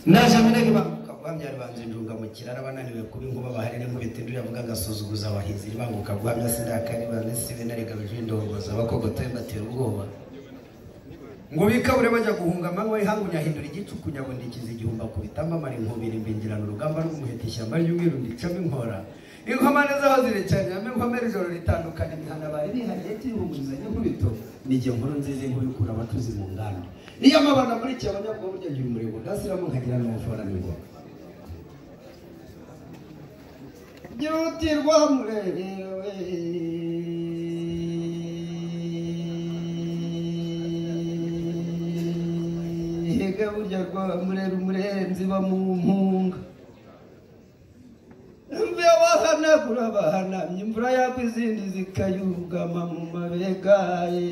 naje menege bakagwamya ribanze njunga mu kirara bananiwe kuba inkuba bahari n'inkubite ndu yavuga gasuzuguza abahizi banguka gwamya sindakari bane sibe naregabije indongoza bakogotoye batera ubwoba ngo bikabure bajya guhunga amanywa ihangunya hindura igicuku nyabondikiza igihumba kubitamba mari nkubira imbingirana urugamba rw'umuheta ishyamba ry'umwiru ndicamo inkora inkomane zaho zirecanye amwe nkomere ijoro ritandukanye imihana bari bihariye tihumuzanye nkubito n'igihe nkuru nziza inkuru ikura abatuzi mu nganda niyo amabana muri iki abanyabwo burya ngira umurego ndasiramo nkagira n'umufora n'ingoma Girutirwa murerewe hega burya rwa murere umurenzi bamumpunga mve wahanagura bahanamye imvura yagwa izindi zikayugama mu mabegaye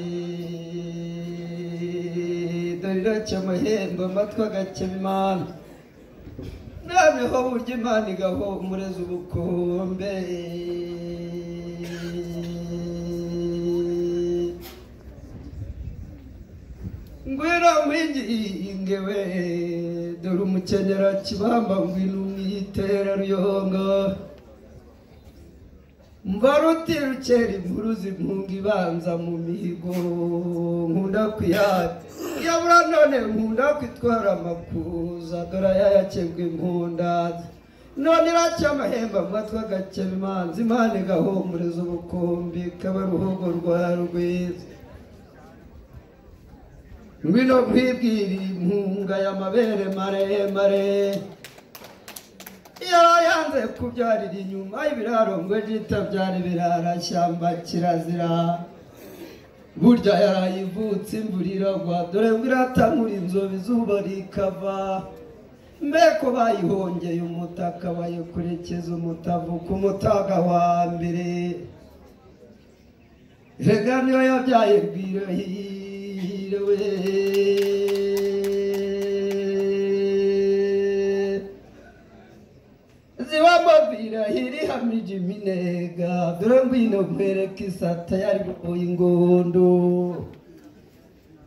dore iracyamahembe amatwi agakema imana nabeho burya imana igahumureza ubukombe ngwino mwinginge we dore umukenyera kibamba ngwino umwitera ruyonga mva rutirukera inkuru zimpunga ibanza mu mihigo nkunda kwihata yabura none nkunda kwitwara amakuza dore yayakebwe impundaza none iracyamahembe amatwi agakeba imanza imana igahumuriza ubukombe ikaba ruhogo rwa rwiza ngwino kwibwira impunga y'amabere maremare yanze kubyarira inyuma y'ibiraro ngo itabyara ibirarashyamba kirazira burya yarayivutse imvura iragwa dore ngo iratamura inzobe izuba rikava mbeko bayihongeye umutaka bayikurekeza umutavu ku mutaga wa mbere rega niyo yabyaye rwirahire we zibamabwira hiri hamije iminega dore ngwino nkwereka isata yari buboye ingondo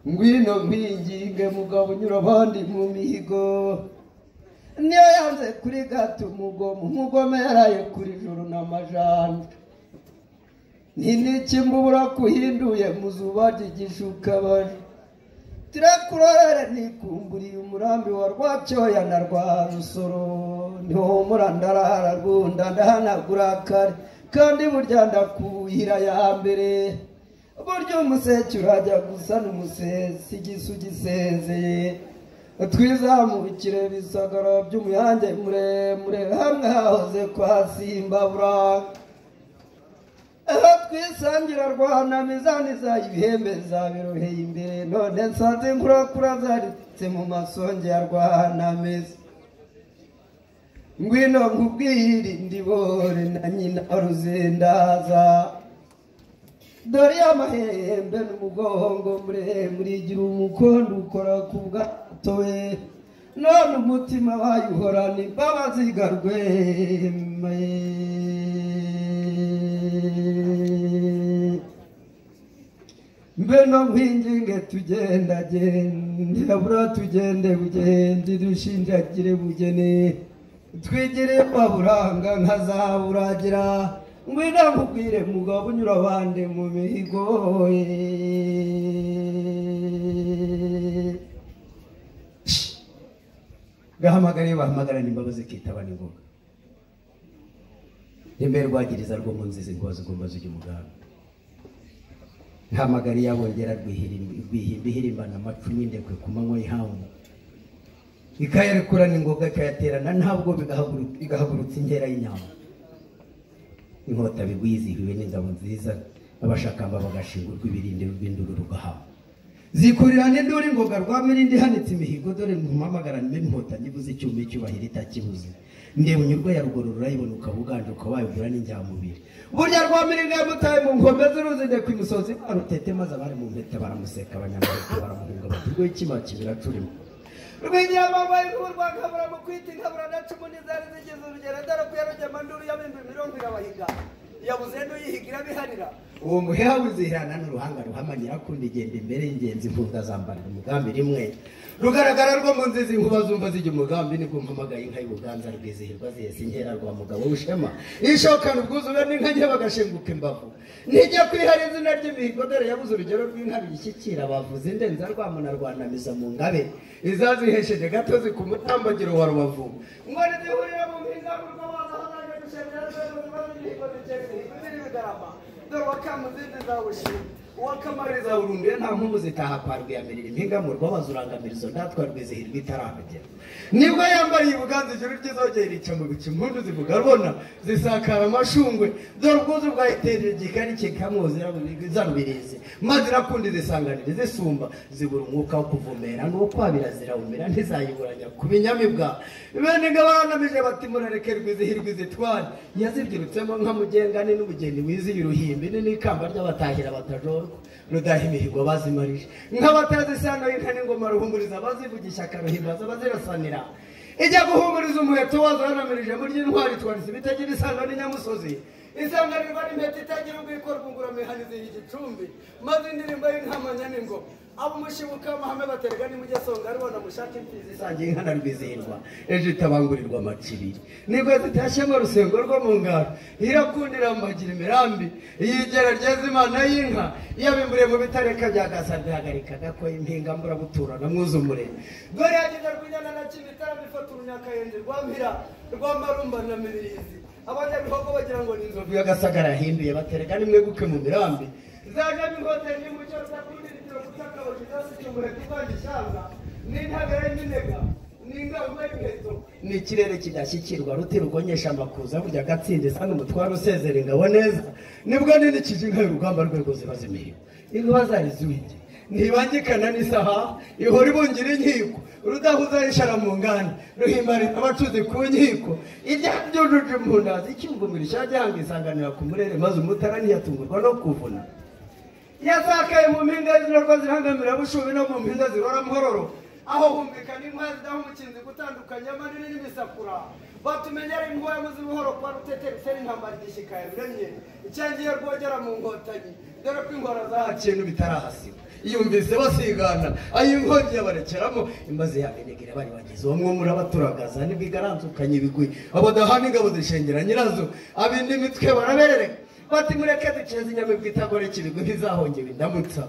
ngwino nkwinginge mugabo unyura abandi mu mihigo niyo yanze kuri gato umugome yaraye kuri juru n'amajanja ntinik'imbubura kuhinduye mu zuba ry'igishuka baje turakurorere nikumburiye umurambi wa rwacyoya na rwa rusoro ntihumura ndarara rwunda ndahanagura kare kandi burya ndakuhira ya mbere burya umuseke urajya gusa n'umusesi igisu gisezeye twizamukire bisagara by'umuyange muremure hamwe hahoze kwa Simbabura aho twisangira rwana mizani zayo ibihembe zabiroheye imbere none nsanze nkurakura zaritse mu masonge ya rwanameza ngwino nkubwire ndibore na nyina ruzendaza dore y'amahembe n'umugongo muremure igira umukondo ukora ku bwato we none umutima wayuhorana imbabazi garweme mbeno nkwinginge tugendagende abura tugende bugende dushinjagire bugene twigire baburanga nkazaburagira ngwino nkubwire mugabo unyura abandi mu mihigo gahamagariye bahamagarana imbabazi kitaba n'ingoga imbere rwagiriza rwo mu nzizi ngo zigomba zijya umugambi ntamagari yabongera rwihirimbana amacu n'indekwe ku manywa y'ihangu ikayarekurana ingoga ikayaterana ntabwo bigahagurutsa inkera y'inyama inkota bigwizihiwe n'ingabo nziza abashakamba bagashingurwa ibirinde rw'induru rugahama zikurira n'induru ingoga rwa mirindi hanitse imihigo dore mpamagarana n'inkota nyibuze icyuma icyubahiro itakibuze ndeba unyurwa ya ruguru rurayibona ukabuganje ukawayugura n'injyamubiri burya rwa mirindi yamutaye mu nkombe z'uruzinde ku imisozi arutete maze abari mu mpeta baramuseka abanyamahanga baramuhunga bati rwo ikima kibiracurimo rwingira amabaye n'urwa kabura mu kwita inkabura na cumu n'izari zigeze urugero dore ko yarujya amanduru y'abimbi mirongo irabahiga yabuze n'uyihiga irabiharira uwo muheha wizihirana n'uruhanga ruhamanyira kundi igenda imbere y'ingenzi impunga zambarira umugambi rimwe rugaragara rwo mu nzizi inkuba zumva zijya umugambi nibwo mpamagaye inka y'ubuganza rwizihirwa zihese inkera rwa mugabo w'ishema ishokana ubwuzure n'inka nke bagashenguka imbavu nijya kwihara izina ry'imihigo dore yabuze urugero rw'inka biyishyikira bavuze indenza rwamuna rwanamiza mu ngabe izazihesheje gatozi ku mutambagiro wa rubavu ngo ntizihurira mu mpinga mu rwabaza hazaje gushemera imihigo n'ibigarama dore wakamuzizi zawushima uwakamariza urumbiye nta mpumu zitaha kwa rwiyamirira impinga mu rwabaza urangamirizo ndatwa rwizihirwa itarahagera nibwo yambariye ubuganza ijoro ry'izogeye rica mu bicu impundu zivuga rubona zisakara amashungwe dore ubwuzu bwayiterera igikari kikamwuzira zarubirizi maze irakundi zisanganira zisumba zibura umwuka wo kuvumera n'ukwabira zirawumira ntizayiburanya ku binyamibwa bene ngo baranamije bati murareke rwizihirwa izitware yazibyirutsemo nka mugengane n'ubugeni wiziye uruhimbi n'ikamba ry'abatahira batajorwa rudaha imihigo bazimarije nk'abatazisanga y'inka n'ingoma ruhumuriza bazivugisha akaruhimbaza bazirasanira ijya guhumuriza umuheto wazo yanamirije muri ry'intwari twarisi bitagira isano n'inyamusozi isanganirwa n'impeta itagira ubwiko rwunguramihanyizi y'igicumbi maze indirimbo y'inkamanya n'ingoma abo mushibuka amahame baterega n'umugesonga aribona mushaka imfizi isangiye inka na rwizihirwa ejo itabangurirwa amacibiri nibwo zitashyemo rusengo rwo mu ngaro irakundira amagira imirambi iyigera ryeza imana y'inka yabimburiye mu bitareka bya gasa bihagarikaga ko impinga mburabutura na mwuzumure dore yagize rw'inyana na kimitara bifata urunyakayenzi rwa mpira rwa marumba na mibirizi abanyabihogo bagira ngo ni inzovu y'agasagara yahinduye baterega nimweguke mu mirambi zaje n'inkotanyi n'umucyo zakundira itiro kutakaboje zasize umuheto uvanga ishyanga n'intabera y'iminega n'ingamba y'imiheto ni ikirere kidashyikirwa ruti rugonyesha amakuza burya agatsinda isa n'umutwaro usezera ingabo neza nibwo ninikije inka y'urugamba rwego ziba zimihigo inkuba zari zuhige ntibangikana n'isaha ihora ibungira inkiko rudahuza yishara mu nganda ruhimbarira abacuzi ku nkiko irya ryujuje impundazi icyumvumira icyajyanga isanganira ku murere maze umutara ntiyatungurwa no kuvuna yasakaye mu mpinga zirarwa zihangamira bushubi no mu mpinga zirora muhororo aho humvikana inka zidaha umukinzi gutandukanya amanini n'imisakura batumenya ari inkuba yamuze buhoro kwa ruteteri seri intambara igishyika yabiremye icyangiye rwogera mu nkotanyi dore ko inkora zahaciye n'ibitarahasiba yumvise basigana ay'inkongi yabarekeramo imbaze yamenegera bari bagize uwo mwumwe urabaturagaza nibwo igaranzukanye ibigwi abo dahana ingabo zishengera nyirazo abindi mitwe baraberereka bati mureke duceze inyamibwa itagoreka ibigwi ntizahongewe indamutsa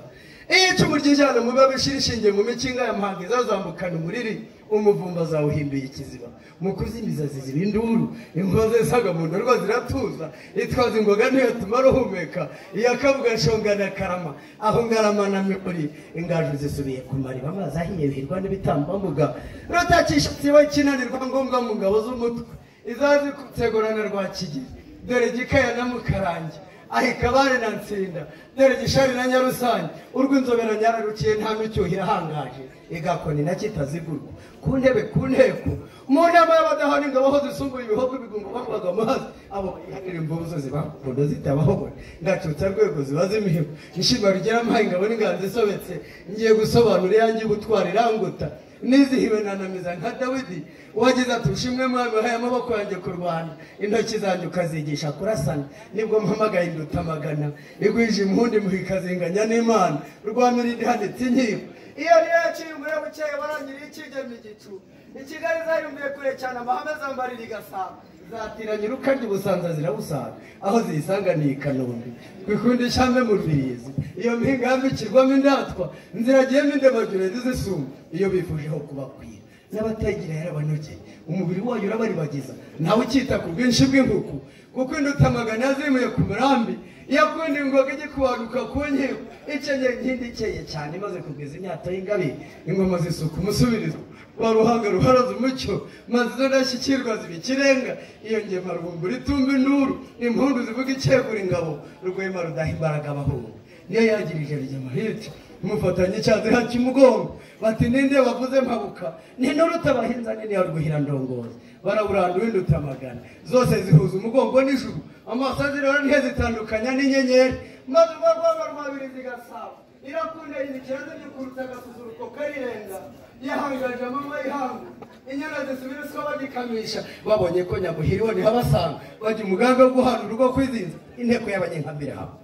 iyo icumu ry'ijana muba bishira ishingiye mu mikinga ya mpanga izazambukana umuriri umuvumba zawuhinduye ikiziba mu kuzimiza ziziba induru inkoze zaga mu ndorwa ziratuza itwaza ingoga ntiyatuma ruhumeka iyakavuga nshongana karama aho ngarama na mikori ingaju zisubiye ku mariba amazi ahiye bihirwa n'ibitambambuga rutakisha tsiba kinanirwa ngombwa mu ngabo z'umutwe izazi kutegurana rwa kigeli dore gikaya na mukarange ahikabare na nsinda dore gishari na nyarusange urw'inzobera nyararuciye nta n'ucyuhira ahangaje igakoni na kitazigurwa ku ntebe ku nteko mu nama y'abadahana ingabo aho zisumbuye ibihogo ibigungo bavugaga amazi abo bayihanira imvubu zo zibakunda zitabahobora ngacutsa rwego ziba zimihigo ishimba rigera amaha ingabo n'inganzi isobetse ngiye gusobanura iyanjye ubutwara iranguta nizihiwe nanamiza nka dawidi wagize ati ushimwe mwami wahaye amaboko yanjye kurwana intoki zanjye ukazigisha kurasana nibwo mpamagaye indutamagana igwije impundi muhikazinganya n'imana rwamirindi handitse inkiko iyo niyo yaciye umure bukeye warangiriye ikigema igicu ikigali zayumviye kure cyane amahame zambarira igasanga zatiranye urukandi busanza zirabusanga aho ziyisanganiye i kanombe kwikundi ishyambe mu rubirizi iyo mpinga yambikirwamo indatwa nziragiyemo indemagure zizisumba iyo bifujeho kubakwira n'abatayigira yarabanogeye umubiri wayo urabaribagiza ntawe ukita ku bwinshi bw'inkuku kuko indutamagana yazimuye ku murambi yakundi ingoga igikubanuka ku nkiko ikenyeye inkindi ikeye cyane imaze kugwiza imyato y'ingabe ingoma zisuka umusubirizo wa ruhanga ruharaza umucyo maze izo ndashyikirwa ziba ikirenga iyo ngema rubumbura itumba induru impundu zivuga icyegura ingabo rwema rudaha imbaraga abahungu niyo yagirije rigema hirya umufatanye icyaziha cy'umugongo bati ninde bavuze mpabuka n'inturuta abahinza nini ya rwuhira ndongozi baraburanda uw'indutamagana zose zihuza umugongo n'ijuru amaso azirora ntizitandukanya n'inyenyeri maze urwagwaba rwabiri zigasaba irakunda yimikirazo ry'ukuruta agasusuruko karirenga yahangaje amanywa y'ihangu inyana zisubira iswa bagikamisha babonye ko nyamuhiriwe nihabasanga bajya umugambi wo guhana urugo kwizinza inteko y'abanyenkambira hamwe